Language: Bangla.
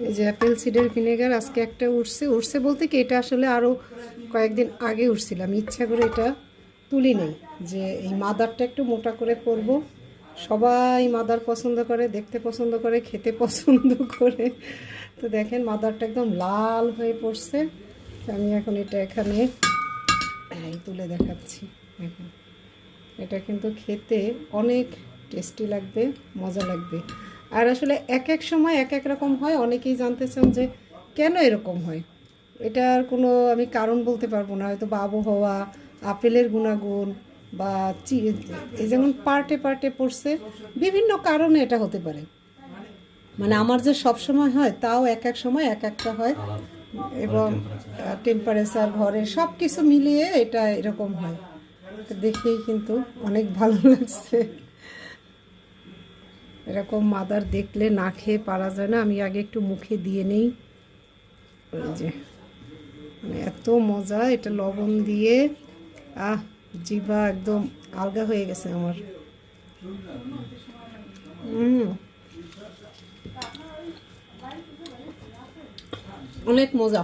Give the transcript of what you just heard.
এই যে অ্যাপেল সিডার ভিনেগার আজকে একটা উঠছে বলতে কি এটা আসলে আরও কয়েকদিন আগে উঠছিলাম, ইচ্ছা করে এটা তুলি নেই, যে এই মাদারটা একটু মোটা করে করব। সবাই মাদার পছন্দ করে, দেখতে পছন্দ করে, খেতে পছন্দ করে। তো দেখেন মাদারটা একদম লাল হয়ে পড়ছে। তো আমি এখন এটা এখানে তুলে দেখাচ্ছি। এখন এটা কিন্তু খেতে অনেক টেস্টি লাগবে, মজা লাগবে। আর আসলে এক এক সময় এক এক রকম হয়। অনেকেই জানতে চান যে কেন এরকম হয়। এটার কোনো আমি কারণ বলতে পারবো না, হয়তো বা আবহাওয়া, আপেলের গুণাগুণ, বা এই যেমন পার্টে পার্টে পড়ছে, বিভিন্ন কারণে এটা হতে পারে। মানে আমার যে সব সময় হয় তাও এক এক সময় এক একটা হয়, এবং টেম্পারেচার ঘরে সব কিছু মিলিয়ে এটা এরকম হয়। দেখেই কিন্তু অনেক ভালো লাগছে। এরকম মাদার দেখলে না খেয়ে পারা যায় না। আমি আগে একটু মুখে দিয়ে নেই। ওই যে মানে এত মজা, এটা লবণ দিয়ে জিভা একদম আলগা হয়ে গেছে আমার। অনেক মজা।